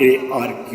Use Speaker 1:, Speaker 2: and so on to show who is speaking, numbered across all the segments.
Speaker 1: ARQ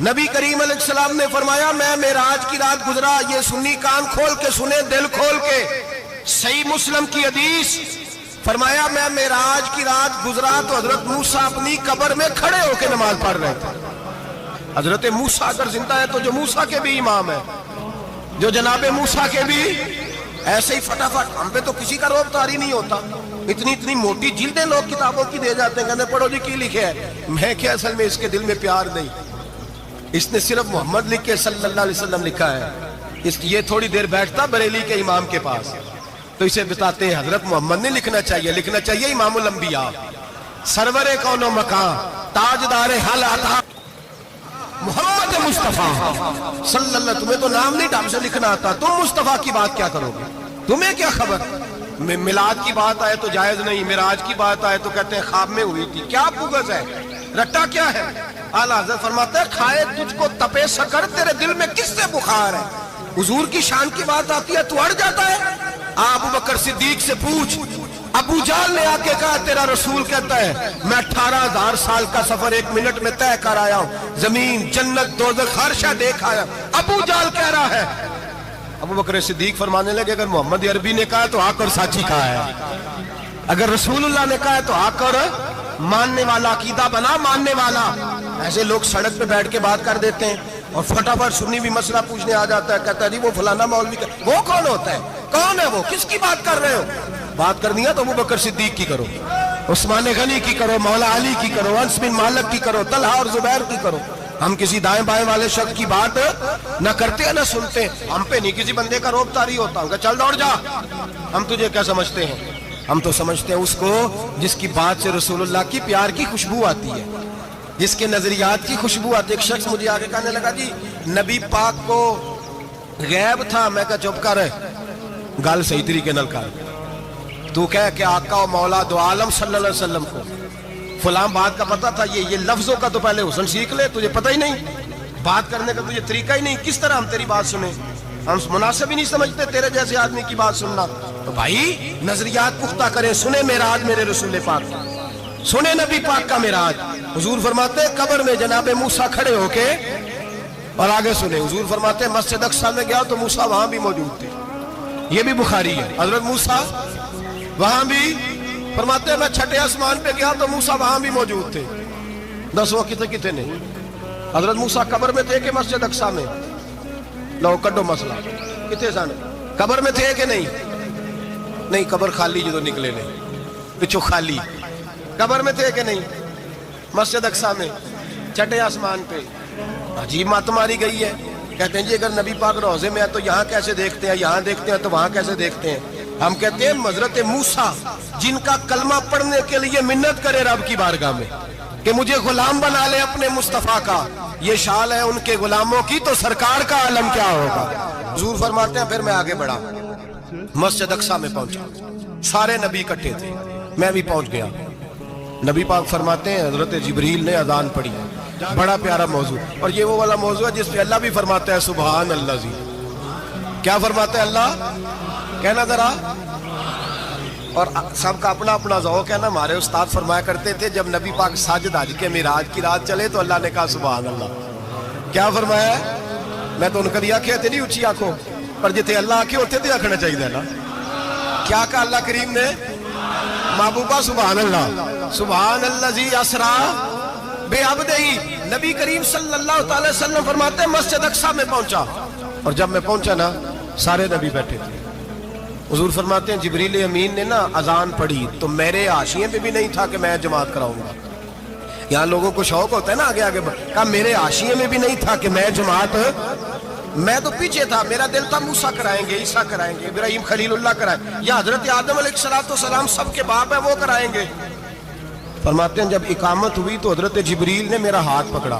Speaker 2: نبی کریم علیہ السلام نے فرمایا میں معراج کی رات گزرا، یہ سنی کان کھول کے سنے، دل کھول کے، صحیح مسلم کی حدیث، فرمایا میں معراج کی رات گزرا تو حضرت موسیٰ اپنی قبر میں کھڑے ہو کے نماز پڑھ رہے تھے۔ حضرت موسیٰ اگر زندہ ہے تو جو موسیٰ کے بھی امام ہے، جو جناب موسیٰ کے بھی ایسے ہی فٹافٹ، ہم پہ تو کسی کا روب طاری نہیں ہوتا، اتنی موٹی جلدیں لوگ کتابوں کی دے جاتے ہیں، کہتے ہیں پڑھو جی کی لکھے ہے، میں کہ اصل میں اس کے دل میں پیار نہیں، اس نے صرف محمد لکھ کے صلی اللہ علیہ وسلم لکھا ہے، یہ تھوڑی دیر بیٹھتا بریلی کے امام کے پاس تو اسے بتاتے ہیں حضرت محمد نے لکھنا چاہیے امام الانبیاء، سرور کون و مکان، تاجدار حالات محمد مصطفیٰ صلی اللہ، تمہیں تو نام نہیں ڈھنگ سے لکھنا آتا، تم مصطفیٰ کی بات کیا کرو گے، تمہیں کیا خبر، میلاد کی بات آئے تو جائز نہیں، معراج کی بات آئے تو کہتے ہیں خواب میں ہوئی تھی، کیا بغض ہے، رٹا کیا ہے۔ اعلیٰ حضرت فرماتا ہے کھائے تجھ کو تپے سکر، تیرے دل میں کس سے بخار ہے، حضور کی شان کی بات آتی ہے تو اڑ جاتا ہے۔ ابو بکر صدیق سے پوچھ، ابو جہل نے آ کے کہا تیرا رسول کہتا ہے میں 18,000 سال کا سفر 1 منٹ میں طے کر آیا ہوں، زمین جنت دوزخ ہر شے دیکھ آیا، ابو جہل کہہ رہا ہے۔ ابو بکر صدیق فرمانے لگے اگر محمد عربی نے کہا تو آ کر سچی کہا ہے، اگر رسول اللہ نے کہا ہے تو آ کر ماننے والا، عقیدہ بنا ماننے والا۔ ایسے لوگ سڑک پہ بیٹھ کے بات کر دیتے ہیں اور فٹافٹ سنی بھی مسئلہ پوچھنے آ جاتا ہے، کہتا ہے جی وہ فلانا مولوی کا، وہ کون ہوتا ہے، کون ہے وہ، کس کی بات کر رہے ہو، بات کرنی ہے تو ابو بکر صدیق کی کرو، عثمان غنی کی کرو، مولا علی کی کرو، انس بن مالک کی کرو، طلحہ اور زبیر کی کرو۔ ہم کسی دائیں بائیں والے شخص کی بات نہ کرتے ہیں نہ سنتے، ہم پہ نہیں کسی بندے کا روب طاری ہوتا، ہم کہ چل دوڑ جا، ہم تجھے کیا سمجھتے ہیں، ہم تو سمجھتے ہیں اس کو جس کی بات سے رسول اللہ کی پیار کی خوشبو آتی ہے، جس کے نظریات کی خوشبو آتی ہے۔ ایک شخص مجھے آگے کہنے لگا جی نبی پاک کو غیب تھا، میں کہا چپ کر ہے، گل صحیح طریقے نال کر، تو کہہ کہ آقا و مولا دو عالم صلی اللہ علیہ وسلم کو فلاں بات کا پتہ تھا، یہ لفظوں کا تو پہلے حسن سیکھ لے، تجھے پتہ ہی نہیں، بات کرنے کا تجھے طریقہ ہی نہیں، کس طرح ہم تیری بات سنیں، ہم مناسب ہی نہیں سمجھتے تیرے جیسے آدمی کی بات سننا۔ تو بھائی نظریات پختہ کریں، سنیں معراج میرے رسول پاک، سنیں نبی پاک کا معراج۔ حضور فرماتے ہیں قبر میں جناب موسیٰ کھڑے ہو کے، اور آگے سنیں حضور فرماتے ہیں مسجد اقصیٰ میں گیا تو موسیٰ وہاں بھی موجود تھے، یہ بھی بخاری ہے، حضرت موسیٰ وہاں بھی، فرماتے ہیں میں چھٹے آسمان پہ گیا تو موسیٰ وہاں بھی موجود تھے۔ دسو کتے نے، حضرت موسیٰ قبر میں تھے کہ مسجد اقصیٰ میں، لو کڈو مسئلہ، کتے سن قبر میں تھے کہ نہیں، قبر خالی جدو نکلے نہیں، پچھو خالی، قبر میں تھے کہ نہیں، مسجد اقصیٰ میں، چھٹے آسمان پہ۔ عجیب مات ماری گئی ہے، کہتے ہیں جی اگر نبی پاک روضے میں ہے تو یہاں کیسے دیکھتے ہیں، یہاں دیکھتے ہیں تو وہاں کیسے دیکھتے ہیں۔ ہم کہتے ہیں حضرت موسیٰ جن کا کلمہ پڑھنے کے لیے منت کرے رب کی بارگاہ میں کہ مجھے غلام بنا لے اپنے مصطفیٰ کا، یہ شال ہے ان کے غلاموں کی، تو سرکار کا عالم کیا ہوگا۔ حضور فرماتے ہیں پھر میں آگے بڑھا، مسجد اقصیٰ میں پہنچا، سارے نبی اکٹھے تھے، میں بھی پہنچ گیا۔ نبی پاک فرماتے ہیں حضرت جبریل نے اذان پڑھی، بڑا پیارا موضوع، اور یہ وہ والا موضوع ہے جس پہ اللہ بھی فرماتا ہے سبحان اللہ جی، کیا فرماتا ہے اللہ، کہنا ذرا، اور سب کا اپنا اپنا ذوق ہے نا۔ ہمارے استاد فرمایا کرتے تھے جب نبی پاک ساجد حج کے معراج کی رات چلے تو اللہ نے کہا سبحان اللہ، کیا فرمایا ہے، میں تو ان کا آنکھیں تھے نہیں اچھی آنکھوں پر، جتنے اللہ آنکھیں ہوتے تھے آنکھنا چاہیے نا، کیا کہا اللہ کریم نے، محبوبہ سبحان اللہ، سبحان الذی اسریٰ بعبدہ۔ نبی کریم صلی اللہ تعالی وسلم فرماتے ہیں مسجد اقصیٰ میں پہنچا، اور جب میں پہنچا نا سارے نبی بیٹھے تھے۔ حضور فرماتے ہیں جبریل امین نے نا اذان پڑھی تو میرے حاشیے پہ بھی نہیں تھا کہ میں جماعت کراؤں گا، یہاں لوگوں کو شوق ہوتا ہے نا آگے آگے، کہا میرے حاشیے میں بھی نہیں تھا کہ میں جماعت، میں تو پیچھے تھا، میرا دل تھا موسیٰ کرائیں گے، عیسیٰ کرائیں گے، ابراہیم خلیل اللہ کرائیں، یا حضرت آدم علیہ السلام سب کے باپ ہیں وہ کرائیں گے۔ فرماتے ہیں جب اقامت ہوئی تو حضرت جبریل نے میرا ہاتھ پکڑا،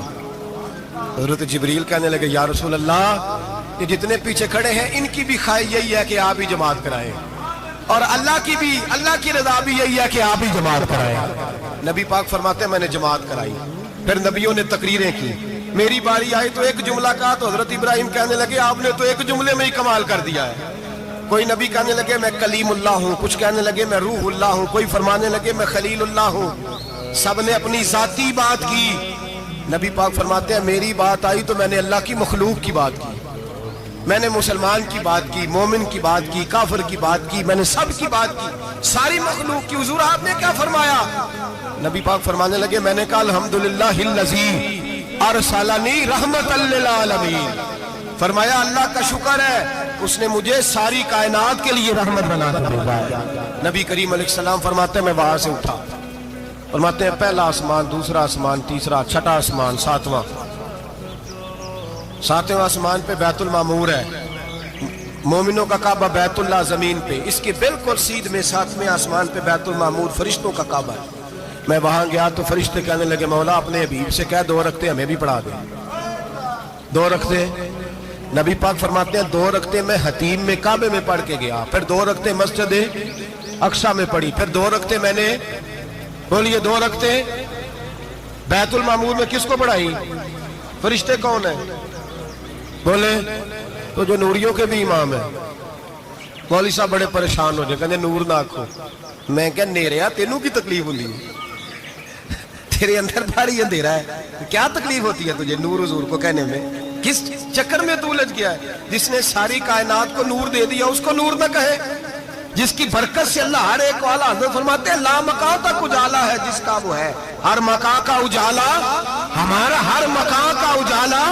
Speaker 2: حضرت جبریل کہنے لگے یا رسول اللہ یہ جتنے پیچھے کھڑے ہیں ان کی بھی خواہش یہی ہے کہ آپ ہی جماعت کرائیں، اور اللہ کی رضا بھی یہی ہے کہ آپ ہی جماعت کرائیں۔ نبی پاک فرماتے ہیں میں نے جماعت کرائی، پھر نبیوں نے تقریریں کی، میری باری آئی تو ایک جملہ کہا تو حضرت ابراہیم کہنے لگے آپ نے تو ایک جملے میں ہی کمال کر دیا ہے، کوئی نبی کہنے لگے میں کلیم اللہ ہوں، کچھ کہنے لگے میں روح اللہ ہوں، کوئی فرمانے لگے میں خلیل اللہ ہوں، سب نے اپنی ذاتی بات کی، نبی پاک فرماتے ہیں میری بات آئی تو میں نے اللہ کی مخلوق کی بات کی، میں نے مسلمان کی بات کی، مومن کی بات کی، کافر کی بات کی، میں نے سب کی بات کی، ساری مخلوق کی۔ حضور آپ نے کیا فرمایا؟ نبی پاک فرمانے لگے میں نے کہا الحمدللہ الذی ارسلنی رحمۃ للعالمین، فرمایا اللہ کا شکر ہے اس نے مجھے ساری کائنات کے لیے رحمت بنا کر بھیجا ہے۔ نبی کریم علیہ السلام فرماتے ہیں میں وہاں سے اٹھا، فرماتے ہیں پہلا آسمان، دوسرا آسمان، تیسرا، چھٹا آسمان، ساتواں آسمان پہ بیت المعمور ہے، مومنوں کا کعبہ بیت اللہ زمین پہ، اس کے بالکل سیدھ میں 7ویں آسمان پہ بیت المعمور فرشتوں کا کعبہ ہے۔ میں وہاں گیا تو فرشتے کہنے لگے مولا اپنے حبیب سے کہہ 2 رکعتیں ہمیں بھی پڑھا دیں۔ 2 رکعتیں نبی پاک فرماتے ہیں 2 رکعتیں میں حتیم میں کعبے میں پڑھ کے گیا، پھر 2 رکعتیں مسجد اقصی میں پڑھی، پھر 2 رکعتیں میں نے بولیے 2 رکعتیں بیت المعمور میں کس کو پڑھائی؟ فرشتے کون ہیں بولے؟ تو جو نوریوں کے بھی امام ہیں۔ مولوی صاحب بڑے پریشان ہو جائے، کہتے نور نہ آکھو۔ میں کہ نیریا تینوں کی تکلیف ہوتی ہے، تیرے اندر بھاری اندھیرا ہے، کیا تکلیف ہوتی ہے تجھے نور حضور کو کہنے میں؟ کس چکر میں تو الجھ گیا ہے؟ جس نے ساری کائنات کو نور دے دیا اس کو نور نہ کہے؟ جس کی برکت سے اللہ ہر ایک والا، حضرت فرماتے ہیں لا مکان تک اجالا ہے جس کا وہ ہے، ہر مکان کا اجالا ہمارا، ہر مکان کا اجالا،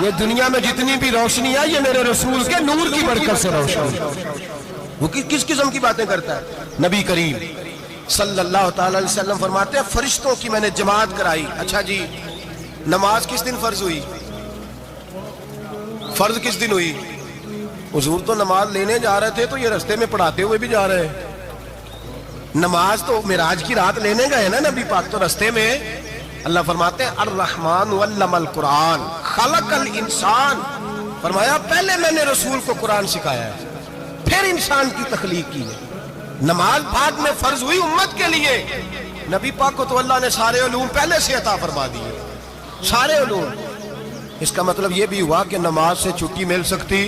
Speaker 2: یہ دنیا میں جتنی بھی روشنی ہے یہ میرے رسول کے نور کی برکت سے روشن ہے۔ وہ کس قسم کی باتیں کرتا ہے؟ نبی کریم صلی اللہ تعالی علیہ وسلم فرماتے ہیں فرشتوں کی میں نے جماعت کرائی۔ اچھا جی نماز کس دن فرض ہوئی؟ فرض کس دن ہوئی؟ حضور تو نماز لینے جا رہے تھے تو یہ رستے میں پڑھاتے ہوئے بھی جا رہے ہیں۔ نماز تو معراج کی رات لینے گئے نا نبی پاک، تو رستے میں اللہ فرماتے ہیں الرحمن علم القرآن خلق الانسان، فرمایا پہلے میں نے رسول کو قرآن سکھایا ہے پھر انسان کی تخلیق کی ہے۔ نماز بعد میں فرض ہوئی امت کے لیے، نبی پاک کو تو اللہ نے سارے علوم پہلے سے عطا فرما دیے، سارے علوم۔ اس کا مطلب یہ بھی ہوا کہ نماز سے چھٹی مل سکتی،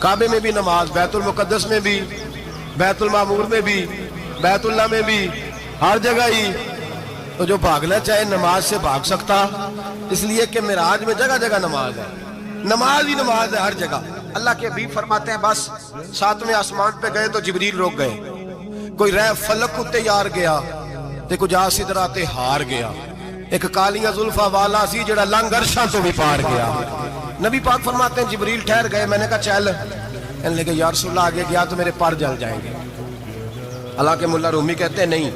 Speaker 2: کعبے میں بھی نماز، بیت المقدس میں بھی، بیت المعمور میں بھی، بیت اللہ میں بھی، ہر جگہ ہی۔ تو جو بھاگنا چاہے نماز سے بھاگ سکتا، اس لیے کہ معراج میں جگہ جگہ نماز ہے، نماز ہی نماز ہے ہر جگہ۔ اللہ کے حبیب فرماتے ہیں بس 7ویں آسمان پہ گئے تو جبریل روک گئے، کوئی رہ فلک اتے یار گیا تے کچھ آ سدرا تے ہار گیا، ایک کالیاں زلفاں والا سی جڑا لنگ عرشاں تو بھی پار گیا۔ نبی پاک فرماتے ہیں جبریل ٹھہر گئے، میں نے کہا چل، کہنے لگے یا رسول اللہ آگے گیا تو میرے پر جل جائیں گے۔ حالانکہ ملا رومی کہتے ہیں نہیں،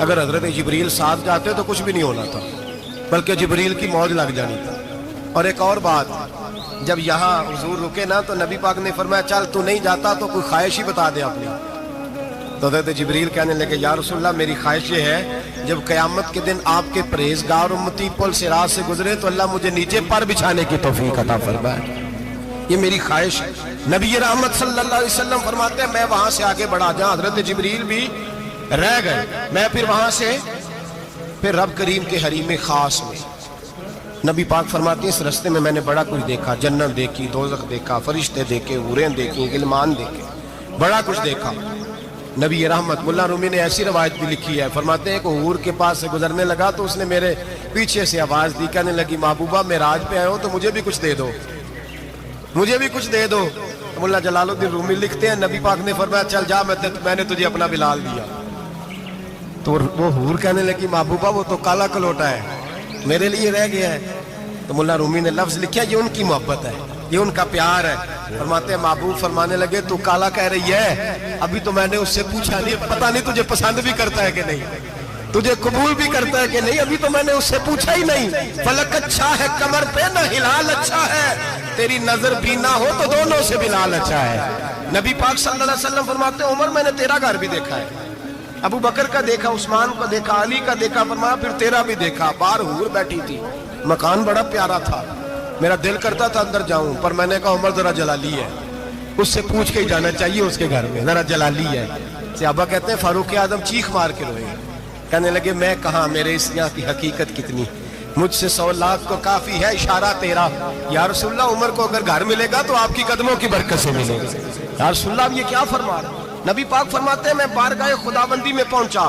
Speaker 2: اگر حضرت جبریل ساتھ جاتے تو کچھ بھی نہیں ہونا تھا، بلکہ جبریل کی موج لگ جانی تھی۔ اور ایک اور بات، جب یہاں حضور رکے نا تو نبی پاک نے فرمایا چل تو نہیں جاتا تو کوئی خواہش ہی بتا دے اپنی۔ تو حضرت جبریل کہنے لگے یا رسول اللہ میری خواہش یہ ہے جب قیامت کے دن آپ کے پرہیزگار امتی پل صراط سے گزرے تو اللہ مجھے نیچے پر بچھانے کی توفیق عطا فرمائے، یہ میری خواہش ہے۔ نبی رحمت صلی اللہ علیہ وسلم فرماتے ہیں میں وہاں سے آگے بڑھا جہاں حضرت جبریل بھی رہ گئے، میں پھر وہاں سے پھر رب کریم کے حریم خاص میں۔ نبی پاک فرماتے ہیں اس رستے میں میں نے بڑا کچھ دیکھا، جنت دیکھی، دوزخ دیکھا، فرشتے دیکھے، حوریں دیکھی، غلمان دیکھے، بڑا کچھ دیکھا۔ نبی رحمت ملا رومی نے ایسی روایت بھی لکھی ہے، فرماتے ہیں کہ حور کے پاس سے گزرنے لگا تو اس نے میرے پیچھے سے آواز دی، کہنے لگی محبوبہ معراج پہ آئے ہو تو مجھے بھی کچھ دے دو، مجھے بھی کچھ دے دو۔ ملا جلال الدین رومی لکھتے ہیں نبی پاک نے فرمایا چل جا میں نے تجھے اپنا بلال دیا۔ تو وہ حور کہنے لگی محبوبہ وہ تو کالا کلوٹا ہے، میرے لیے رہ گیا ہے۔ تو ملا رومی نے لفظ لکھا یہ ان کی محبت ہے، یہ ان کا پیار ہے۔ فرماتے ہیں محبوب فرمانے لگے تو کالا کہہ رہی ہے، ابھی تو میں نے اس سے پوچھا نہیں، پتہ نہیں تجھے پسند بھی کرتا ہے کہ نہیں، تجھے قبول بھی کرتا ہے کہ نہیں، ابھی تو میں نے اس سے پوچھا ہی نہیں۔ فلک اچھا ہے کمر پہ نہ ہلال اچھا ہے، تیری نظر بھی نہ ہو تو دونوں سے بلال اچھا ہے۔ نبی پاک صلی اللہ علیہ وسلم فرماتے ہیں عمر میں نے تیرا گھر بھی دیکھا ہے، ابو بکر کا دیکھا، عثمان کا دیکھا، علی کا دیکھا، فرمایا پھر تیرا بھی دیکھا۔ باہر حور بیٹھی تھی، مکان بڑا پیارا تھا، میرا دل کرتا تھا اندر جاؤں، پر میں نے کہا عمر ذرا جلالی ہے، اس سے پوچھ کے ہی جانا چاہیے اس کے گھر میں، ذرا جلالی ہے۔ صحابہ کہتے ہیں فاروق اعظم چیخ مار کے روئے، کہنے لگے میں کہاں، میرے اس یہاں کی حقیقت کتنی، مجھ سے 100 لاکھ تو کافی ہے، اشارہ تیرا۔ یا رسول اللہ عمر کو اگر گھر ملے گا تو آپ کی قدموں کی برکت سے ملے گا۔ یا رسول اللہ اب یہ کیا فرما رہا؟ نبی پاک فرماتے ہیں میں بارگاہ خداوندی میں پہنچا،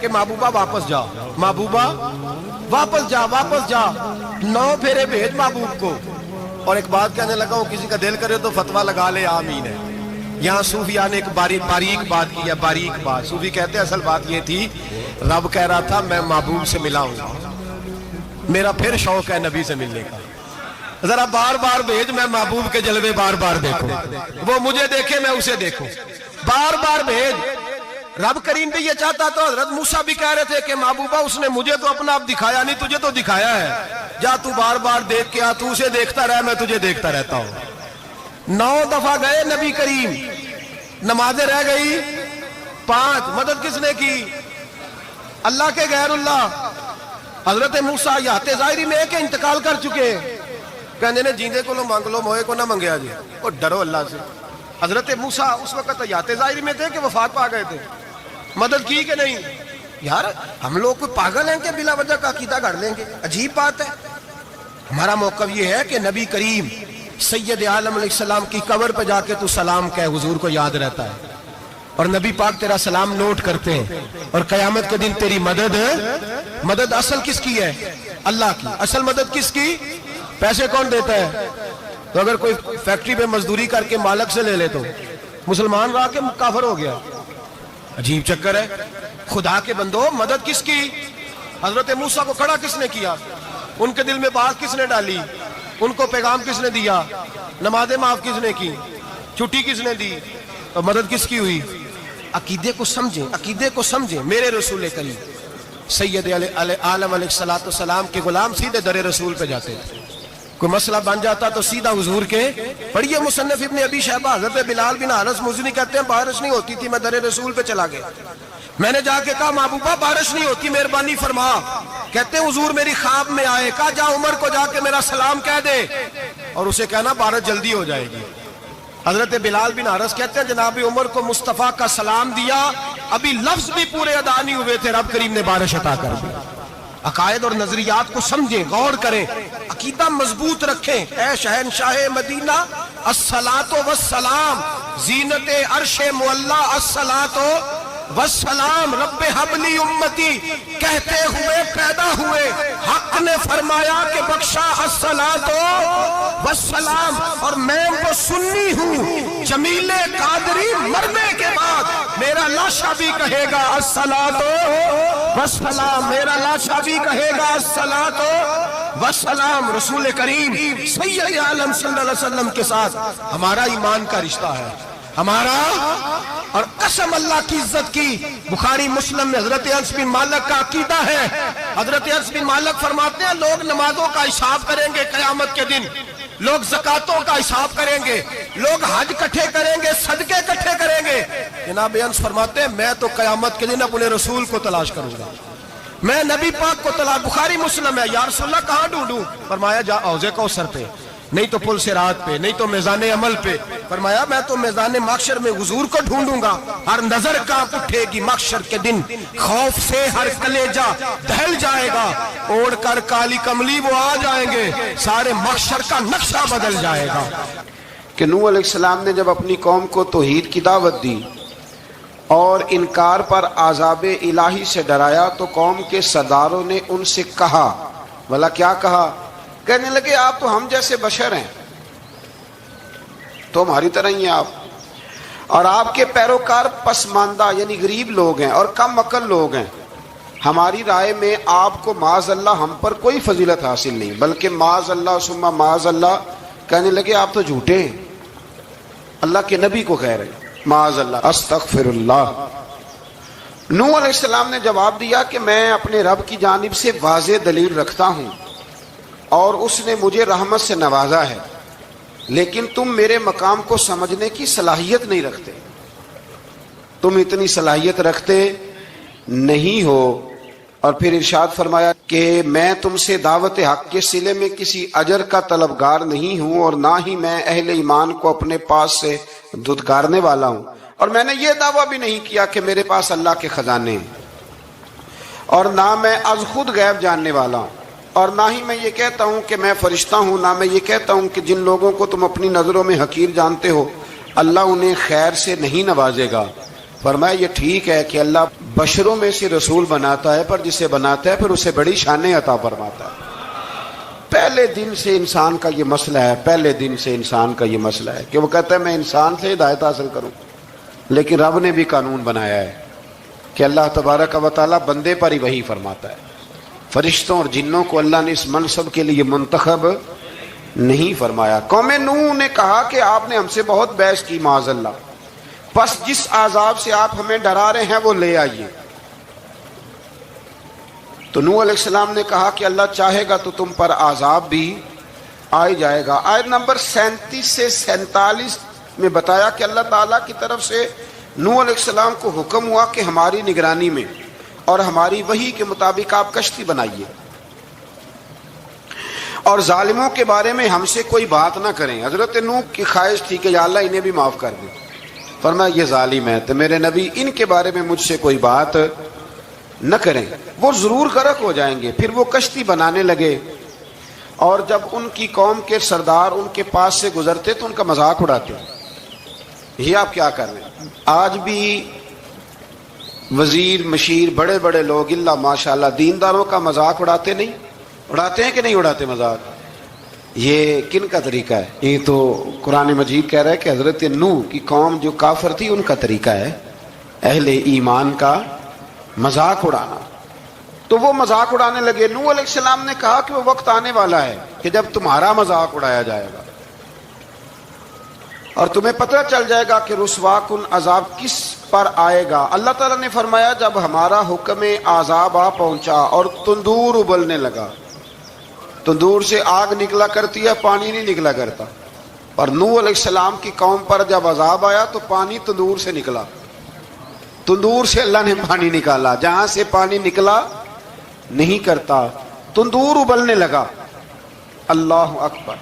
Speaker 2: کہ محبوبہ واپس جا، محبوبہ واپس جا، واپس جا، 9 پھیرے بھیج محبوب کو۔ اور ایک بات کہنے لگا ہوں، کسی کا دل کرے تو فتویٰ لگا لے، آمین ہے۔ یہاں صوفیاء نے ایک باریک بات کی ہے، باریک بات۔ صوفی کہتے ہیں اصل بات یہ تھی، رب کہہ رہا تھا میں محبوب سے ملا ہوں، میرا پھر شوق ہے نبی سے ملنے کا، ذرا بار بار بھیج، میں محبوب کے جلوے بار بار دیکھوں، وہ مجھے دیکھے میں اسے دیکھوں، بار بار بھیج۔ رب کریم بھی یہ چاہتا تو حضرت موسیٰ بھی کہہ رہے تھے کہ محبوبہ اس نے مجھے تو اپنا آپ دکھایا نہیں، تجھے تو دکھایا ہے، جا تو بار بار دیکھ کے آ، تو اسے دیکھتا رہ، میں تجھے دیکھتا رہتا ہوں۔ 9 دفعہ گئے نبی کریم، نمازیں رہ گئی 5، مدد کس نے کی؟ اللہ کے غیر اللہ۔ حضرت موسیٰ یات ظاہری میں کہ انتقال کر چکے، کہنے نے جیندے کو مانگ لو، موئے کو نہ منگیا جی، اور ڈرو اللہ سے۔ حضرت موسیٰ اس وقت یات ظاہری میں تھے کہ وفات پا گئے تھے، مدد کی کہ نہیں؟ یار ہم لوگ کوئی پاگل ہیں کہ بلا وجہ کا عقیدہ گھڑ لیں گے؟ عجیب بات ہے۔ ہمارا موقف یہ ہے کہ نبی کریم سید عالم علیہ السلام کی قبر پہ جا کے تو سلام کہے، حضور کو یاد رہتا ہے، اور نبی پاک تیرا سلام نوٹ کرتے ہیں، اور قیامت کے دن تیری مدد اصل کس کی ہے؟ اللہ کی۔ اصل مدد کس کی؟ پیسے کون دیتا ہے؟ تو اگر کوئی فیکٹری پہ مزدوری کر کے مالک سے لے لے تو مسلمان رہا کے کافر ہو گیا، عجیب چکر ہے۔ خدا کے بندو، مدد کس کی؟ حضرت موسیٰ کو کھڑا کس نے کیا؟ ان کے دل میں بات کس نے ڈالی؟ ان کو پیغام کس نے دیا؟ نمازیں معاف کس نے کی؟ چھٹی کس نے دی؟ تو مدد کس کی ہوئی؟ عقیدے کو سمجھیں، عقیدے کو سمجھیں۔ میرے رسول کریم سید عالم علیہ السلام کے غلام سیدھے در رسول پہ جاتے تھے، کوئی مسئلہ بن جاتا تو سیدھا حضور کے۔ پڑھیے مصنف ابن ابی شیبہ، حضرت بلال بن حارث مزنی کہتے ہیں بارش نہیں ہوتی تھی، میں در رسول پہ چلا گیا، میں نے جا کے کہا محبوبہ بارش نہیں ہوتی، مہربانی فرما۔ کہتے ہیں حضور میری خواب میں آئے، کہا جا عمر کو جا کے میرا سلام کہہ دے، اور اسے کہنا بارش جلدی ہو جائے گی۔ حضرت بلال بن حارث کہتے ہیں جناب عمر کو مصطفیٰ کا سلام دیا، ابھی لفظ بھی پورے ادا نہیں ہوئے تھے، رب کریم نے بارش عطا کر دی۔ عقائد اور نظریات کو سمجھیں، غور کریں، عقیدہ مضبوط رکھیں۔ اے شہنشاہ مدینہ الصلاۃ والسلام، زینت عرش معلی الصلاۃ والسلام، رب حبلی امتی کہتے ہوئے پیدا ہوئے، حق نے فرمایا کہ بخشا الصلاۃ والسلام، اور میں وہ سنی ہوں جمیل قادری مرنے کے بعد میرا لاشا بھی کہے گا الصلاۃ والسلام، میرا لاشا بھی کہے گا الصلاۃ والسلام۔ رسول کریم سید عالم صلی اللہ علیہ وسلم کے ساتھ ہمارا ایمان کا رشتہ ہے، ہمارا، اور قسم اللہ کی عزت کی، بخاری مسلم میں حضرت انس بن مالک کا عقیدہ ہے۔ حضرت انس بن مالک فرماتے ہیں لوگ نمازوں کا حساب کریں گے قیامت کے دن، لوگ زکاتوں کا حساب کریں گے، لوگ حج اکٹھے کریں گے، صدقے اکٹھے کریں گے۔ جناب انس فرماتے ہیں میں تو قیامت کے دن اپنے رسول کو تلاش کروں گا، میں نبی پاک کو تلاش۔ بخاری مسلم ہے، یا رسول اللہ کہاں ڈھونڈوں؟ فرمایا جا حوض کوثر پہ، نہیں تو پل صراط پہ، نہیں تو میزان عمل پہ۔ فرمایا میں تو میزان محشر میں حضور کو ڈھونڈوں گا، ہر نظر کانپ اٹھے گی محشر کے دن، خوف سے ہر کلیجہ دہل جائے گا، اوڑھ کر کالی کملی وہ آ جائیں گے، سارے محشر کا نقشہ بدل جائے گا۔
Speaker 3: کہ نوح علیہ السلام نے جب اپنی قوم کو توحید کی دعوت دی اور انکار پر عذاب الہی سے ڈرایا تو قوم کے سرداروں نے ان سے کہا، بھلا کیا کہا؟ کہنے لگے آپ تو ہم جیسے بشر ہیں، تو ہماری طرح ہی ہیں آپ، اور آپ کے پیروکار پسماندہ یعنی غریب لوگ ہیں اور کم عقل لوگ ہیں، ہماری رائے میں آپ کو معاذ اللہ ہم پر کوئی فضیلت حاصل نہیں، بلکہ معاذ اللہ ثم معاذ اللہ۔ کہنے لگے آپ تو جھوٹے ہیں، اللہ کے نبی کو کہہ رہے ہیں معاذ اللہ، استغفر اللہ۔ نوح علیہ السلام نے جواب دیا کہ میں اپنے رب کی جانب سے واضح دلیل رکھتا ہوں اور اس نے مجھے رحمت سے نوازا ہے، لیکن تم میرے مقام کو سمجھنے کی صلاحیت نہیں رکھتے، تم اتنی صلاحیت رکھتے نہیں ہو۔ اور پھر ارشاد فرمایا کہ میں تم سے دعوت حق کے صلے میں کسی اجر کا طلبگار نہیں ہوں، اور نہ ہی میں اہل ایمان کو اپنے پاس سے دھتکارنے والا ہوں، اور میں نے یہ دعویٰ بھی نہیں کیا کہ میرے پاس اللہ کے خزانے ہیں، اور نہ میں از خود غیب جاننے والا ہوں، اور نہ ہی میں یہ کہتا ہوں کہ میں فرشتہ ہوں، نہ میں یہ کہتا ہوں کہ جن لوگوں کو تم اپنی نظروں میں حقیر جانتے ہو اللہ انہیں خیر سے نہیں نوازے گا۔ فرمایا یہ ٹھیک ہے کہ اللہ بشروں میں سے رسول بناتا ہے، پر جسے بناتا ہے پھر اسے بڑی شانیں عطا فرماتا ہے۔ پہلے دن سے انسان کا یہ مسئلہ ہے، پہلے دن سے انسان کا یہ مسئلہ ہے کہ وہ کہتا ہے میں انسان سے ہدایت حاصل کروں، لیکن رب نے بھی قانون بنایا ہے کہ اللہ تبارک و تعالیٰ بندے پر ہی وحی فرماتا ہے۔ فرشتوں اور جنوں کو اللہ نے اس منصب کے لیے منتخب نہیں فرمایا۔ قوم نوح نے کہا کہ آپ نے ہم سے بہت بحث کی معاذ اللہ، پس جس عذاب سے آپ ہمیں ڈرا رہے ہیں وہ لے آئیے۔ تو نوح علیہ السلام نے کہا کہ اللہ چاہے گا تو تم پر عذاب بھی آ جائے گا۔ آیت نمبر 37 سے 47 میں بتایا کہ اللہ تعالیٰ کی طرف سے نوح علیہ السلام کو حکم ہوا کہ ہماری نگرانی میں اور ہماری وحی کے مطابق آپ کشتی بنائیے، اور ظالموں کے بارے میں ہم سے کوئی بات نہ کریں۔ حضرت نوح کی خواہش تھی کہ یا اللہ انہیں بھی معاف کر دیں، فرمایا یہ ظالم ہے تو میرے نبی ان کے بارے میں مجھ سے کوئی بات نہ کریں، وہ ضرور غرق ہو جائیں گے۔ پھر وہ کشتی بنانے لگے، اور جب ان کی قوم کے سردار ان کے پاس سے گزرتے تو ان کا مذاق اڑاتے۔ یہ آپ کیا کر رہے ہیں؟ آج بھی وزیر مشیر بڑے بڑے لوگ اللہ ماشاءاللہ دینداروں کا مذاق اڑاتے نہیں؟ اڑاتے ہیں کہ نہیں اڑاتے مذاق؟ یہ کن کا طریقہ ہے؟ یہ تو قرآن مجید کہہ رہا ہے کہ حضرت نوح کی قوم جو کافر تھی ان کا طریقہ ہے اہل ایمان کا مذاق اڑانا۔ تو وہ مذاق اڑانے لگے۔ نوح علیہ السلام نے کہا کہ وہ وقت آنے والا ہے کہ جب تمہارا مذاق اڑایا جائے گا اور تمہیں پتہ چل جائے گا کہ رسوا کن عذاب کس پر آئے گا۔ اللہ تعالیٰ نے فرمایا جب ہمارا حکم عذاب آ پہنچا اور تندور ابلنے لگا، تندور سے آگ نکلا کرتی ہے، پانی نہیں نکلا کرتا، اور نوح علیہ السلام کی قوم پر جب عذاب آیا تو پانی تندور سے نکلا، تندور سے اللہ نے پانی نکالا، جہاں سے پانی نکلا نہیں کرتا، تندور ابلنے لگا۔ اللہ اکبر۔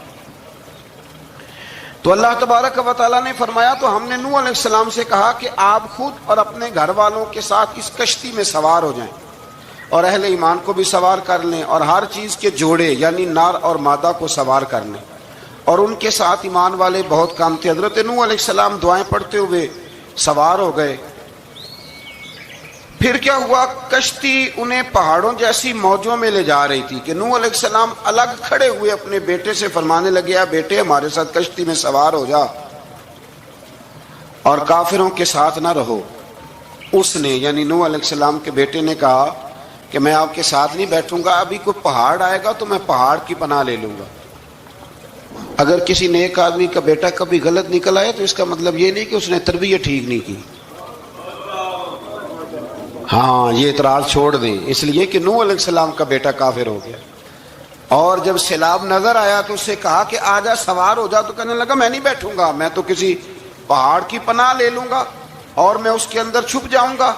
Speaker 3: تو اللہ تبارک و تعالیٰ نے فرمایا تو ہم نے نوح علیہ السلام سے کہا کہ آپ خود اور اپنے گھر والوں کے ساتھ اس کشتی میں سوار ہو جائیں اور اہل ایمان کو بھی سوار کر لیں، اور ہر چیز کے جوڑے یعنی نر اور مادہ کو سوار کر لیں، اور ان کے ساتھ ایمان والے بہت کام تھے۔ حضرت نوح علیہ السلام دعائیں پڑھتے ہوئے سوار ہو گئے۔ پھر کیا ہوا؟ کشتی انہیں پہاڑوں جیسی موجوں میں لے جا رہی تھی کہ نوح علیہ السلام الگ کھڑے ہوئے اپنے بیٹے سے فرمانے لگے اے بیٹے ہمارے ساتھ کشتی میں سوار ہو جا اور کافروں کے ساتھ نہ رہو۔ اس نے یعنی نوح علیہ السلام کے بیٹے نے کہا کہ میں آپ کے ساتھ نہیں بیٹھوں گا، ابھی کوئی پہاڑ آئے گا تو میں پہاڑ کی پناہ لے لوں گا۔ اگر کسی نیک آدمی کا بیٹا کبھی غلط نکل آئے تو اس کا مطلب یہ نہیں کہ اس نے تربیت ٹھیک نہیں کی، ہاں یہ اعتراض چھوڑ دیں، اس لیے کہ نوح علیہ السلام کا بیٹا کافر ہو گیا، اور جب سیلاب نظر آیا تو اس سے کہا کہ آجا سوار ہو جا، تو کہنے لگا میں نہیں بیٹھوں گا، میں تو کسی پہاڑ کی پناہ لے لوں گا اور میں اس کے اندر چھپ جاؤں گا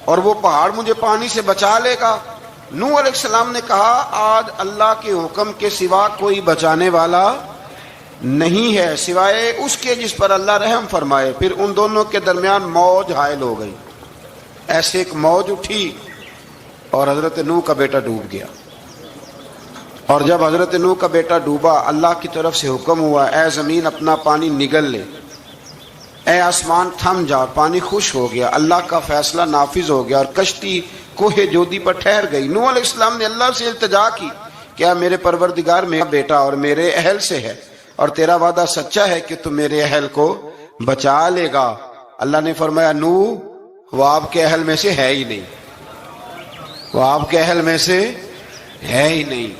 Speaker 3: اور وہ پہاڑ مجھے پانی سے بچا لے گا۔ نوح علیہ السلام نے کہا آج اللہ کے حکم کے سوا کوئی بچانے والا نہیں ہے سوائے اس کے جس پر اللہ رحم فرمائے۔ پھر ان دونوں کے درمیان موج حائل ہو گئی، ایسے ایک موج اٹھی اور حضرت نوح کا بیٹا ڈوب گیا۔ اور جب حضرت نوح کا بیٹا ڈوبا اللہ کی طرف سے حکم ہوا اے زمین اپنا پانی نگل لے، اے آسمان تھم جا، پانی خوش ہو گیا، اللہ کا فیصلہ نافذ ہو گیا اور کشتی کوہ جودی پر ٹھہر گئی۔ نوح علیہ السلام نے اللہ سے التجا کی کہ میرے پروردگار میرا بیٹا اور میرے اہل سے ہے اور تیرا وعدہ سچا ہے کہ تم میرے اہل کو بچا لے گا۔ اللہ نے فرمایا نوح وہ آپ کے اہل میں سے ہے ہی نہیں، وہ آپ کے اہل میں سے ہے ہی نہیں۔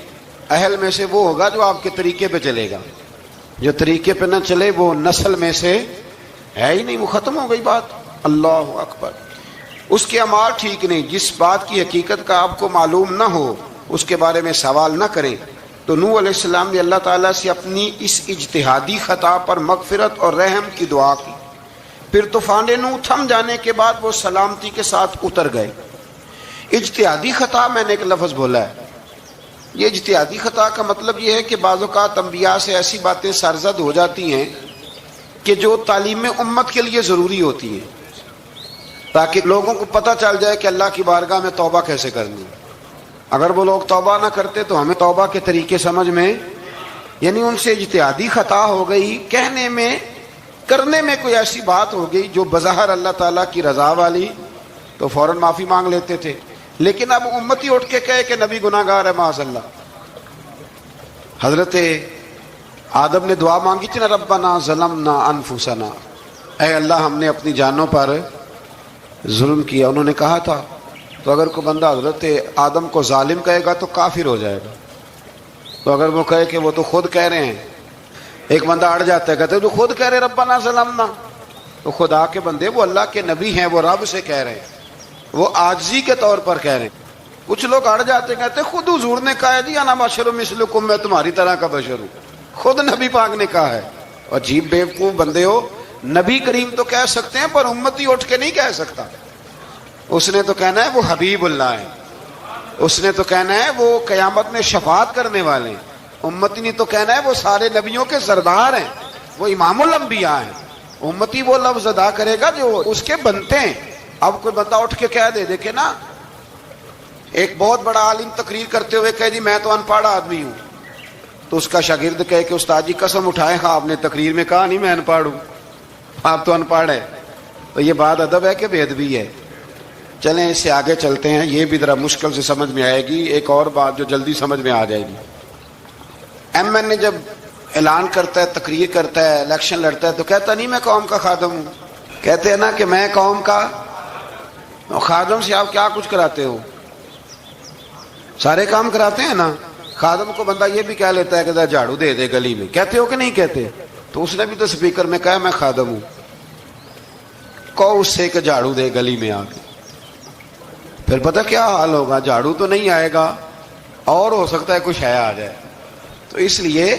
Speaker 3: اہل میں سے وہ ہوگا جو آپ کے طریقے پہ چلے گا، جو طریقے پہ نہ چلے وہ نسل میں سے ہے ہی نہیں، وہ ختم ہو گئی بات۔ اللہ اکبر۔ اس کے اعمال ٹھیک نہیں، جس بات کی حقیقت کا آپ کو معلوم نہ ہو اس کے بارے میں سوال نہ کریں۔ تو نوح علیہ السلام نے اللہ تعالیٰ سے اپنی اس اجتہادی خطا پر مغفرت اور رحم کی دعا کی۔ پھر طوفان نوح تھم جانے کے بعد وہ سلامتی کے ساتھ اتر گئے۔ اجتہادی خطا میں نے ایک لفظ بولا ہے، یہ اجتہادی خطا کا مطلب یہ ہے کہ بعض اوقات انبیاء سے ایسی باتیں سرزد ہو جاتی ہیں کہ جو تعلیم امت کے لیے ضروری ہوتی ہیں، تاکہ لوگوں کو پتہ چل جائے کہ اللہ کی بارگاہ میں توبہ کیسے کرنی ہے۔ اگر وہ لوگ توبہ نہ کرتے تو ہمیں توبہ کے طریقے سمجھ میں، یعنی ان سے اجتہادی خطا ہو گئی، کہنے میں کرنے میں کوئی ایسی بات ہو گئی جو بظاہر اللہ تعالیٰ کی رضا والی تو فوراً معافی مانگ لیتے تھے، لیکن اب امتی اٹھ کے کہے کہ نبی گناہ گار ہے معاذ اللہ۔ حضرت آدم نے دعا مانگی تھی نا، ربنا ظلمنا انفسنا، اے اللہ ہم نے اپنی جانوں پر ظلم کیا۔ انہوں نے کہا تھا تو اگر کوئی بندہ حضرت آدم کو ظالم کہے گا تو کافر ہو جائے گا، تو اگر وہ کہے کہ وہ تو خود کہہ رہے ہیں، ایک بندہ اڑ جاتا ہے کہتے ہیں جو خود کہہ رہے ربنا ظلمنا، تو خدا کے بندے وہ اللہ کے نبی ہیں، وہ رب سے کہہ رہے ہیں، وہ عاجزی کے طور پر کہہ رہے ہیں۔ کچھ لوگ اڑ جاتے ہیں کہتے ہیں خود حضور نے کہا ہے جی انا بشر مثلکم، میں تمہاری طرح کا بشر ہوں، خود نبی پاک نے کہا ہے۔ عجیب بیوقوف بندے ہو، نبی کریم تو کہہ سکتے ہیں پر امتی اٹھ کے نہیں کہہ سکتا۔ اس نے تو کہنا ہے وہ حبیب اللہ ہے، اس نے تو کہنا ہے وہ قیامت میں شفاعت کرنے والے ہیں، امتی نے تو کہنا ہے وہ سارے نبیوں کے سردار ہیں، وہ امام الانبیاء ہیں۔ امتی وہ لفظ ادا کرے گا جو اس کے بنتے ہیں۔ اب کوئی بندہ اٹھ کے کہہ دے، دیکھے نا ایک بہت بڑا عالم تقریر کرتے ہوئے کہے جی میں تو ان پڑھ آدمی ہوں، تو اس کا شاگرد کہے کہ استاد جی قسم اٹھائے ہاں آپ نے تقریر میں کہا نہیں میں ان پڑھ ہوں، آپ تو ان پڑھ ہے، تو یہ بات ادب ہے کہ بے ادبی ہے؟ چلیں اس سے آگے چلتے ہیں، یہ بھی ذرا مشکل سے سمجھ میں آئے گی۔ ایک اور بات جو جلدی سمجھ میں آ جائے گی، ایم این اے جب اعلان کرتا ہے، تقریر کرتا ہے، الیکشن لڑتا ہے تو کہتا نہیں میں قوم کا خادم ہوں، کہتے ہیں نا کہ میں قوم کا خادم سے آپ کیا کچھ کراتے ہو؟ سارے کام کراتے ہیں نا۔ خادم کو بندہ یہ بھی کہہ لیتا ہے کہ ذرا جھاڑو دے دے گلی میں، کہتے ہو کہ نہیں کہتے؟ تو اس نے بھی تو سپیکر میں کہا میں خادم ہوں، کہو اس سے کہ جھاڑو دے گلی میں آ کے، پھر پتہ کیا حال ہوگا؟ جھاڑو تو نہیں آئے گا اور ہو سکتا ہے کچھ ہے آ جائے۔ تو اس لیے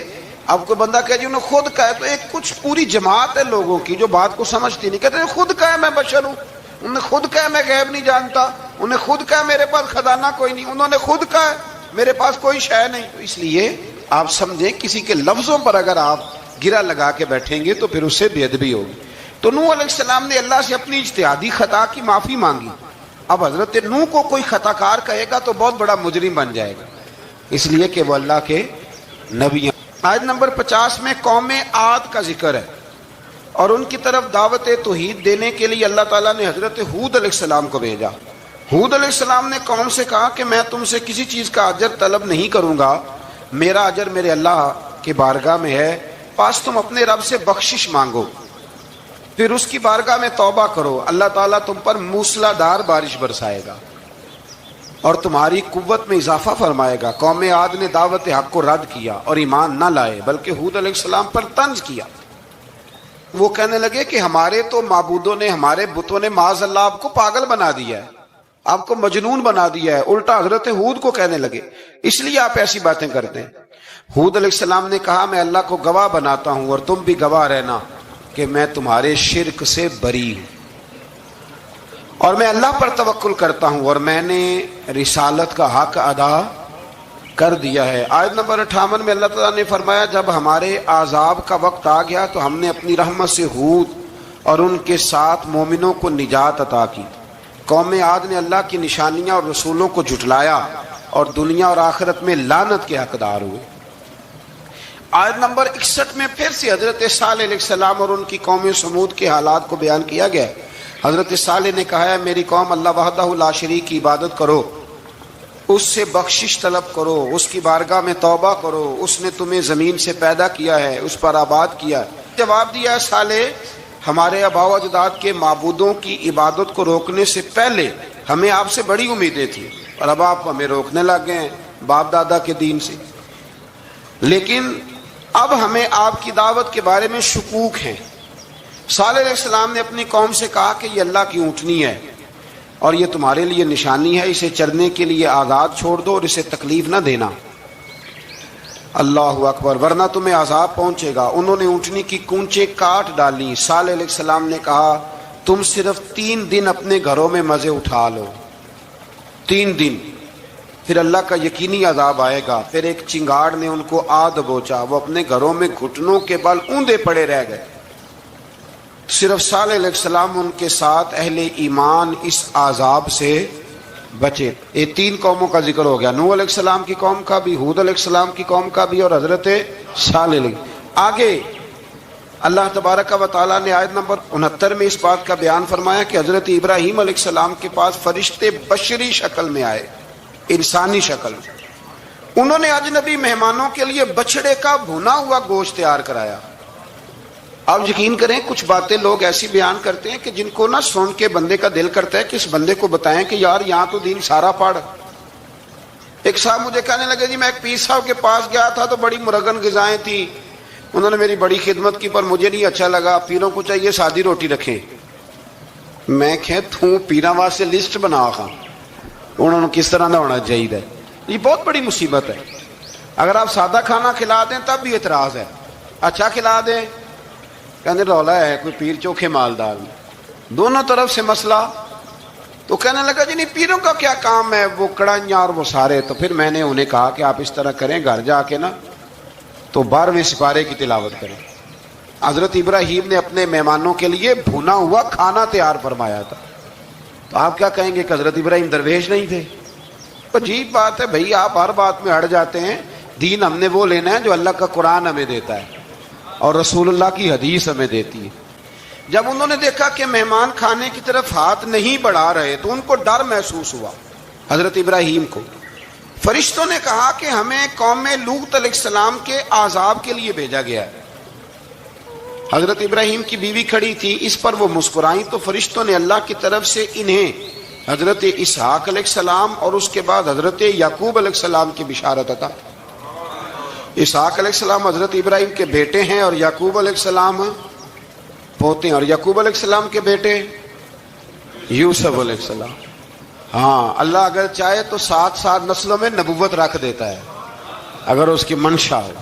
Speaker 3: اب کوئی بندہ کہے جی انہوں نے خود کہا ہے، تو ایک کچھ پوری جماعت ہے لوگوں کی جو بات کو سمجھتی نہیں، کہتے ہیں خود کہا ہے میں بشر ہوں، انہوں نے خود کہا میں غیب نہیں جانتا، انہوں نے خود کہا میرے پاس خزانہ کوئی نہیں، انہوں نے خود کہا میرے پاس کوئی شے نہیں۔ تو اس لیے آپ سمجھیں کسی کے لفظوں پر اگر آپ گرا لگا کے بیٹھیں گے تو پھر اس سے بے ادبی ہوگی۔ تو نوح علیہ السلام نے اللہ سے اپنی اجتہادی خطا کی معافی مانگی۔ اب حضرت نوح کو کوئی خطا کار کہے گا تو بہت بڑا مجرم بن جائے گا، اس لیے کہ وہ اللہ کے نبی ہیں۔ آیت نمبر 50 میں قوم عاد کا ذکر ہے اور ان کی طرف دعوت توحید دینے کے لیے اللہ تعالیٰ نے حضرت ہود علیہ السلام کو بھیجا۔ ہود علیہ السلام نے قوم سے کہا کہ میں تم سے کسی چیز کا اجر طلب نہیں کروں گا، میرا اجر میرے اللہ کی بارگاہ میں ہے، پاس تم اپنے رب سے بخشش مانگو، پھر اس کی بارگاہ میں توبہ کرو، اللہ تعالیٰ تم پر موسلا دار بارش برسائے گا اور تمہاری قوت میں اضافہ فرمائے گا۔ قوم عاد نے دعوت حق کو رد کیا اور ایمان نہ لائے، بلکہ ہود علیہ السلام پر طنز کیا۔ وہ کہنے لگے کہ ہمارے تو معبودوں نے، ہمارے بتوں نے معاذ اللہ آپ کو پاگل بنا دیا ہے، آپ کو مجنون بنا دیا ہے، الٹا حضرت ہود کو کہنے لگے، اس لیے آپ ایسی باتیں کرتے ہیں۔ ہود علیہ السلام نے کہا میں اللہ کو گواہ بناتا ہوں اور تم بھی گواہ رہنا کہ میں تمہارے شرک سے بری ہوں اور میں اللہ پر توکل کرتا ہوں اور میں نے رسالت کا حق ادا کر دیا ہے۔ آیت نمبر 58 میں اللہ تعالیٰ نے فرمایا جب ہمارے عذاب کا وقت آ گیا تو ہم نے اپنی رحمت سے ہود اور ان کے ساتھ مومنوں کو نجات عطا کی۔ قوم عاد نے اللہ کی نشانیاں اور رسولوں کو جھٹلایا اور دنیا اور آخرت میں لعنت کے حقدار ہوئے۔ آیت نمبر 61 میں پھر سے حضرت صالح علیہ السلام اور ان کی قوم سمود کے حالات کو بیان کیا گیا۔ حضرت صالح نے کہا ہے میری قوم اللہ وحدہ لا شریک کی عبادت کرو، اس سے بخشش طلب کرو، اس کی بارگاہ میں توبہ کرو، اس نے تمہیں زمین سے پیدا کیا ہے، اس پر آباد کیا ہے۔ جواب دیا ہے صالح ہمارے آباء و اجداد کے معبودوں کی عبادت کو روکنے سے پہلے ہمیں آپ سے بڑی امیدیں تھیں اور اب آپ ہمیں روکنے لگ گئے ہیں باپ دادا کے دین سے، لیکن اب ہمیں آپ کی دعوت کے بارے میں شکوک ہیں۔ صالح علیہ السلام نے اپنی قوم سے کہا کہ یہ اللہ کی اونٹنی ہے اور یہ تمہارے لیے نشانی ہے، اسے چرنے کے لیے آزاد چھوڑ دو اور اسے تکلیف نہ دینا، اللہ اکبر، ورنہ تمہیں عذاب پہنچے گا۔ انہوں نے اونٹنی کی کونچیں کاٹ ڈالی۔ صالح علیہ السلام نے کہا تم صرف 3 دن اپنے گھروں میں مزے اٹھا لو، 3 دن، پھر اللہ کا یقینی عذاب آئے گا۔ پھر ایک چنگاڑ نے ان کو آ دبوچا، وہ اپنے گھروں میں گھٹنوں کے بل اوندے پڑے رہ گئے۔ صرف صالح علیہ السلام ان کے ساتھ اہل ایمان اس عذاب سے بچے۔ یہ 3 قوموں کا ذکر ہو گیا، نوح علیہ السلام کی قوم کا بھی، ہود علیہ السلام کی قوم کا بھی اور حضرت صالح علیہ۔ آگے اللہ تبارک و تعالیٰ نے آیت نمبر 69 میں اس بات کا بیان فرمایا کہ حضرت ابراہیم علیہ السلام کے پاس فرشتے بشری شکل میں آئے، انسانی شکل میں. انہوں نے اجنبی مہمانوں کے لیے بچڑے کا بھونا ہوا گوشت تیار کرایا. آپ یقین کریں کچھ باتیں لوگ ایسی بیان کرتے ہیں کہ جن کو نہ سن کے بندے کا دل کرتا ہے کہ اس بندے کو بتائیں کہ یار یہاں تو دین سارا پڑھ. ایک صاحب مجھے کہنے لگے جی میں ایک پیر صاحب کے پاس گیا تھا تو بڑی مرغن غذائیں تھیں، انہوں نے میری بڑی خدمت کی پر مجھے نہیں اچھا لگا، پیروں کو چاہیے سادی روٹی رکھیں. میں کہ تو پیراں واسطے لسٹ بنا خاں انہوں نے کس طرح کا ہونا چاہیے. یہ بہت بڑی مصیبت ہے. اگر آپ سادہ کھانا کھلا دیں تب بھی اعتراض ہے، اچھا کھلا دیں کہنے رولا ہے کوئی پیر چوکھے مالدار میں، دونوں طرف سے مسئلہ. تو کہنے لگا جی نہیں پیروں کا کیا کام ہے، وہ کڑائیاں اور وہ سارے. تو پھر میں نے انہیں کہا کہ آپ اس طرح کریں گھر جا کے نا تو 12ویں سپارے کی تلاوت کریں. حضرت ابراہیم نے اپنے مہمانوں کے لیے بھونا ہوا کھانا تیار فرمایا تھا. تو آپ کیا کہیں گے کہ حضرت ابراہیم درویش نہیں تھے؟ عجیب بات ہے بھائی، آپ ہر بات میں اڑ جاتے ہیں. دین ہم نے وہ لینا ہے جو اللہ کا قرآن ہمیں دیتا ہے اور رسول اللہ کی حدیث ہمیں دیتی ہے. جب انہوں نے دیکھا کہ مہمان کھانے کی طرف ہاتھ نہیں بڑھا رہے تو ان کو ڈر محسوس ہوا. حضرت ابراہیم کو فرشتوں نے کہا کہ ہمیں قوم لوط علیہ السلام کے عذاب کے لیے بھیجا گیا ہے. حضرت ابراہیم کی بیوی کھڑی تھی، اس پر وہ مسکرائیں تو فرشتوں نے اللہ کی طرف سے انہیں حضرت اسحاق علیہ السلام اور اس کے بعد حضرت یعقوب علیہ السلام کی بشارت عطا. اسحاق علیہ السلام حضرت ابراہیم کے بیٹے ہیں اور یعقوب علیہ السلام پوتے ہیں، اور یعقوب علیہ السلام کے بیٹے یوسف علیہ السلام. ہاں اللہ اگر چاہے تو 7 نسلوں میں نبوت رکھ دیتا ہے اگر اس کی منشا ہو.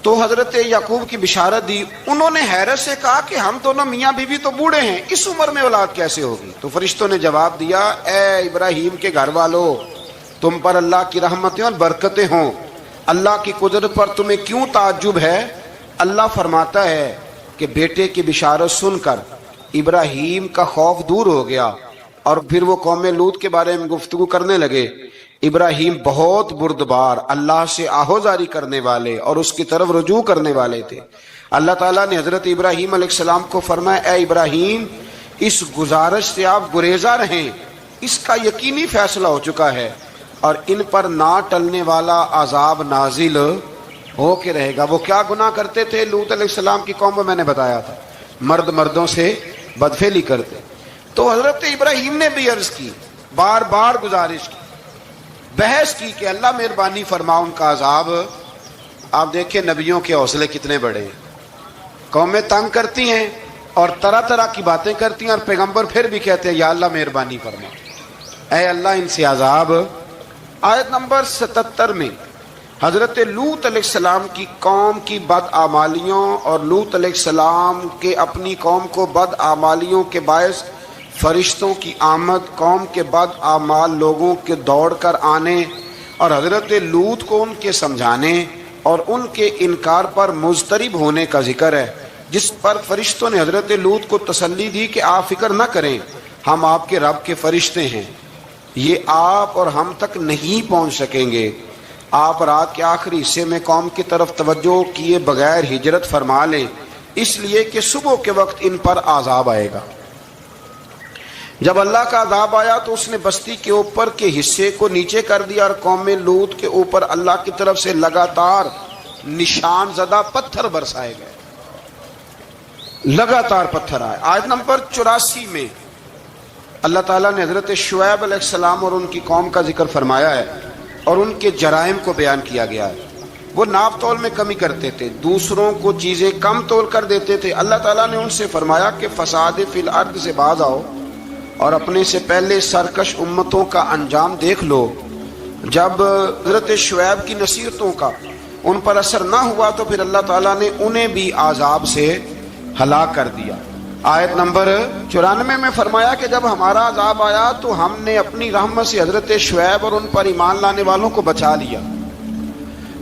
Speaker 3: تو حضرت یعقوب کی بشارت دی. انہوں نے حیرت سے کہا کہ ہم دونوں میاں بیوی تو بوڑھے ہیں، اس عمر میں اولاد کیسے ہوگی؟ تو فرشتوں نے جواب دیا اے ابراہیم کے گھر والو، تم پر اللہ کی رحمتیں اور برکتیں ہوں. اللہ کی قدرت پر تمہیں کیوں تعجب ہے؟ اللہ فرماتا ہے کہ بیٹے کی بشارت سن کر ابراہیم کا خوف دور ہو گیا اور پھر وہ قوم لوط کے بارے میں گفتگو کرنے لگے. ابراہیم بہت بردبار، اللہ سے آہوزاری کرنے والے اور اس کی طرف رجوع کرنے والے تھے. اللہ تعالیٰ نے حضرت ابراہیم علیہ السلام کو فرمایا اے ابراہیم اس گزارش سے آپ گریزاں رہیں، اس کا یقینی فیصلہ ہو چکا ہے اور ان پر نہ ٹلنے والا عذاب نازل ہو کے رہے گا. وہ کیا گناہ کرتے تھے؟ لوط علیہ السلام کی قوم میں میں نے بتایا تھا مرد مردوں سے بدفعلی کرتے. تو حضرت ابراہیم نے بھی عرض کی، بار بار گزارش کی، بحث کی کہ اللہ مہربانی فرما ان کا عذاب. آپ دیکھیں نبیوں کے حوصلے کتنے بڑے ہیں. قومیں تنگ کرتی ہیں اور طرح طرح کی باتیں کرتی ہیں اور پیغمبر پھر بھی کہتے ہیں یا اللہ مہربانی فرما، اے اللہ ان سے عذاب. آیت نمبر 77 میں حضرت لوط علیہ السلام کی قوم کی بدعمالیوں اور لوط علیہ السلام کے اپنی قوم کو بدعمالیوں کے باعث فرشتوں کی آمد، قوم کے بدعمال لوگوں کے دوڑ کر آنے اور حضرت لوط کو ان کے سمجھانے اور ان کے انکار پر مضطرب ہونے کا ذکر ہے، جس پر فرشتوں نے حضرت لوط کو تسلی دی کہ آپ فکر نہ کریں، ہم آپ کے رب کے فرشتے ہیں، یہ آپ اور ہم تک نہیں پہنچ سکیں گے. آپ رات کے آخری حصے میں قوم کی طرف توجہ کیے بغیر ہجرت فرما لیں، اس لیے کہ صبح کے وقت ان پر عذاب آئے گا. جب اللہ کا عذاب آیا تو اس نے بستی کے اوپر کے حصے کو نیچے کر دیا اور قوم لوط کے اوپر اللہ کی طرف سے لگاتار نشان زدہ پتھر برسائے گئے. لگاتار پتھر آئے. آیت نمبر 84 میں اللہ تعالیٰ نے حضرت شعیب علیہ السلام اور ان کی قوم کا ذکر فرمایا ہے اور ان کے جرائم کو بیان کیا گیا ہے. وہ ناپ تول میں کمی کرتے تھے، دوسروں کو چیزیں کم تول کر دیتے تھے. اللہ تعالیٰ نے ان سے فرمایا کہ فساد فی الارض سے باز آؤ اور اپنے سے پہلے سرکش امتوں کا انجام دیکھ لو. جب حضرت شعیب کی نصیحتوں کا ان پر اثر نہ ہوا تو پھر اللہ تعالیٰ نے انہیں بھی عذاب سے ہلاک کر دیا. آیت نمبر 94 میں فرمایا کہ جب ہمارا عذاب آیا تو ہم نے اپنی رحمت سے حضرت شعیب اور ان پر ایمان لانے والوں کو بچا لیا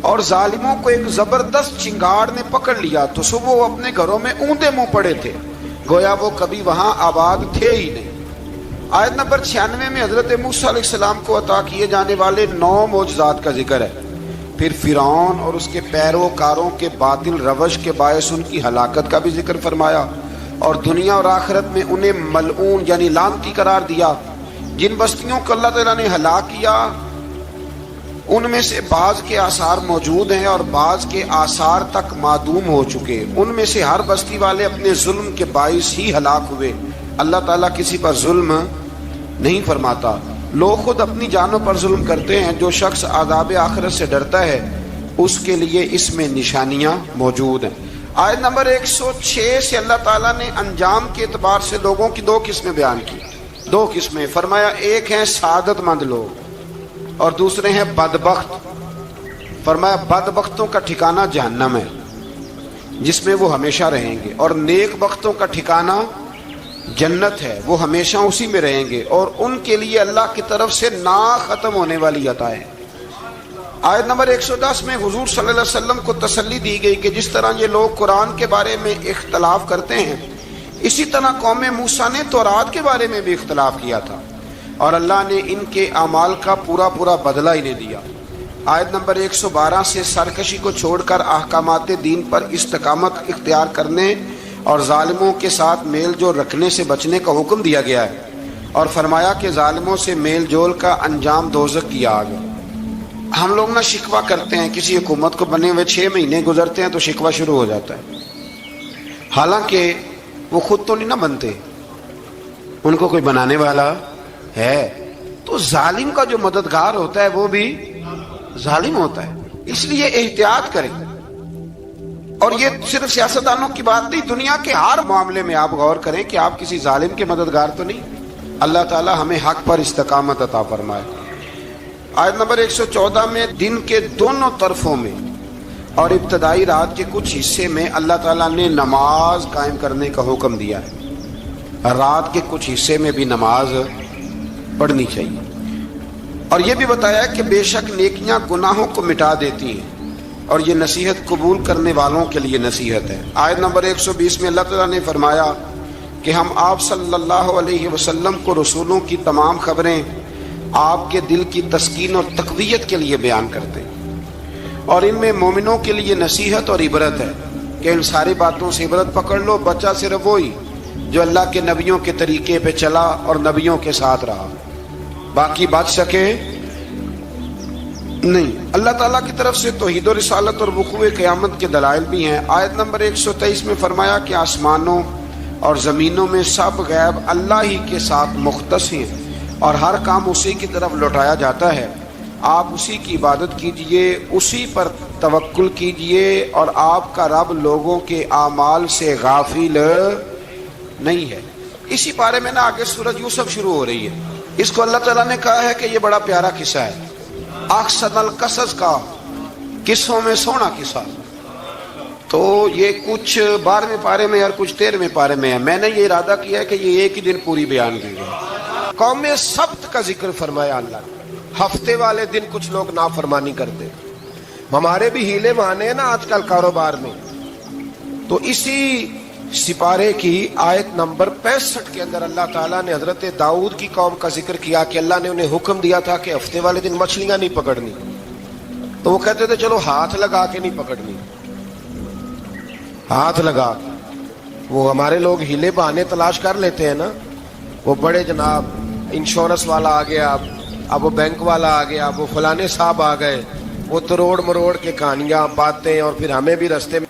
Speaker 3: اور ظالموں کو ایک زبردست چنگاڑ نے پکڑ لیا تو صبح وہ اپنے گھروں میں اوندے منہ پڑے تھے، گویا وہ کبھی وہاں آباد تھے ہی نہیں. آیت نمبر 96 میں حضرت موسیٰ علیہ السلام کو عطا کیے جانے والے 9 معجزات کا ذکر ہے. پھر فرعون اور اس کے پیروکاروں کے باطل روش کے باعث ان کی ہلاکت کا بھی ذکر فرمایا، اور دنیا اور آخرت میں انہیں ملعون یعنی لعنتی قرار دیا۔ جن بستیوں کو اللہ تعالیٰ نے ہلاک کیا ان میں سے بعض کے آثار موجود ہیں اور بعض کے آثار تک معدوم ہو چکے۔ ان میں سے ہر بستی والے اپنے ظلم کے باعث ہی ہلاک ہوئے۔ اللہ تعالیٰ کسی پر ظلم نہیں فرماتا، لوگ خود اپنی جانوں پر ظلم کرتے ہیں۔ جو شخص عذاب آخرت سے ڈرتا ہے اس کے لیے اس میں نشانیاں موجود ہیں۔ آیت نمبر 106 سے اللہ تعالیٰ نے انجام کے اعتبار سے لوگوں کی دو قسمیں بیان کی، دو قسمیں فرمایا، ایک ہیں سعادت مند لوگ اور دوسرے ہیں بدبخت۔ فرمایا بدبختوں کا ٹھکانہ جہنم ہے جس میں وہ ہمیشہ رہیں گے، اور نیک بختوں کا ٹھکانہ جنت ہے، وہ ہمیشہ اسی میں رہیں گے، اور ان کے لیے اللہ کی طرف سے نا ختم ہونے والی عطائیں۔ آیت نمبر 110 میں حضور صلی اللہ علیہ وسلم کو تسلی دی گئی کہ جس طرح یہ لوگ قرآن کے بارے میں اختلاف کرتے ہیں، اسی طرح قوم موسیٰ نے تورات کے بارے میں بھی اختلاف کیا تھا، اور اللہ نے ان کے اعمال کا پورا بدلہ انہیں دیا۔ آیت نمبر 112 سے سرکشی کو چھوڑ کر احکامات دین پر استقامت اختیار کرنے اور ظالموں کے ساتھ میل جول رکھنے سے بچنے کا حکم دیا گیا ہے، اور فرمایا کہ ظالموں سے میل جول کا انجام دوزخ کی آگ ہے۔ ہم لوگ شکوہ کرتے ہیں، کسی حکومت کو بنے ہوئے 6 مہینے گزرتے ہیں تو شکوہ شروع ہو جاتا ہے، حالانکہ وہ خود تو نہیں بنتے، ان کو کوئی بنانے والا ہے۔ تو ظالم کا جو مددگار ہوتا ہے وہ بھی ظالم ہوتا ہے، اس لیے احتیاط کریں۔ اور یہ صرف سیاستدانوں کی بات نہیں، دنیا کے ہر معاملے میں آپ غور کریں کہ آپ کسی ظالم کے مددگار تو نہیں۔ اللہ تعالی ہمیں حق پر استقامت عطا فرمائے۔ آیت نمبر 114 میں دن کے دونوں طرفوں میں اور ابتدائی رات کے کچھ حصے میں اللہ تعالیٰ نے نماز قائم کرنے کا حکم دیا ہے، رات کے کچھ حصے میں بھی نماز پڑھنی چاہیے، اور یہ بھی بتایا کہ بے شک نیکیاں گناہوں کو مٹا دیتی ہیں، اور یہ نصیحت قبول کرنے والوں کے لیے نصیحت ہے۔ آیت نمبر 120 میں اللہ تعالیٰ نے فرمایا کہ ہم آپ صلی اللہ علیہ وسلم کو رسولوں کی تمام خبریں آپ کے دل کی تسکین اور تقویت کے لیے بیان کرتے ہیں، اور ان میں مومنوں کے لیے نصیحت اور عبرت ہے کہ ان ساری باتوں سے عبرت پکڑ لو۔ بچہ صرف وہی جو اللہ کے نبیوں کے طریقے پہ چلا اور نبیوں کے ساتھ رہا، باقی بچ سکے نہیں۔ اللہ تعالیٰ کی طرف سے توحید و رسالت اور وقوع قیامت کے دلائل بھی ہیں۔ آیت نمبر 123 میں فرمایا کہ آسمانوں اور زمینوں میں سب غیب اللہ ہی کے ساتھ مختص ہیں، اور ہر کام اسی کی طرف لوٹایا جاتا ہے۔ آپ اسی کی عبادت کیجئے، اسی پر توکل کیجئے، اور آپ کا رب لوگوں کے اعمال سے غافل نہیں ہے۔ اسی بارے میں آگے سورۃ یوسف شروع ہو رہی ہے۔ اس کو اللہ تعالیٰ نے کہا ہے کہ یہ بڑا پیارا قصہ ہے، احسن القصص کا، قصوں میں سونا قصہ۔ تو یہ کچھ 12ویں پارے میں اور کچھ 13ویں پارے میں ہے۔ میں نے یہ ارادہ کیا ہے کہ یہ ایک ہی دن پوری بیان کی جائے۔ قوم سبت کا ذکر فرمایا اللہ نے۔ ہفتے والے دن کچھ لوگ نافرمانی کرتے، ہمارے بھی ہیلے بہانے ہیں نا آج کل کاروبار میں۔ تو اسی سپارے کی آیت نمبر 65 کے اندر اللہ تعالیٰ نے حضرت داؤد کی قوم کا ذکر کیا کہ اللہ نے انہیں حکم دیا تھا کہ ہفتے والے دن مچھلیاں نہیں پکڑنی، تو وہ کہتے تھے چلو ہاتھ لگا کے نہیں پکڑنی، ہاتھ لگا۔ وہ ہمارے لوگ ہیلے بہانے تلاش کر لیتے ہیں نا، وہ بڑے جناب انشورنس والا آ گیا، اب وہ بینک والا آ گیا، اب وہ فلانے صاحب آ گئے، وہ تروڑ مروڑ کے کہانیاں باتیں، اور پھر ہمیں بھی رستے میں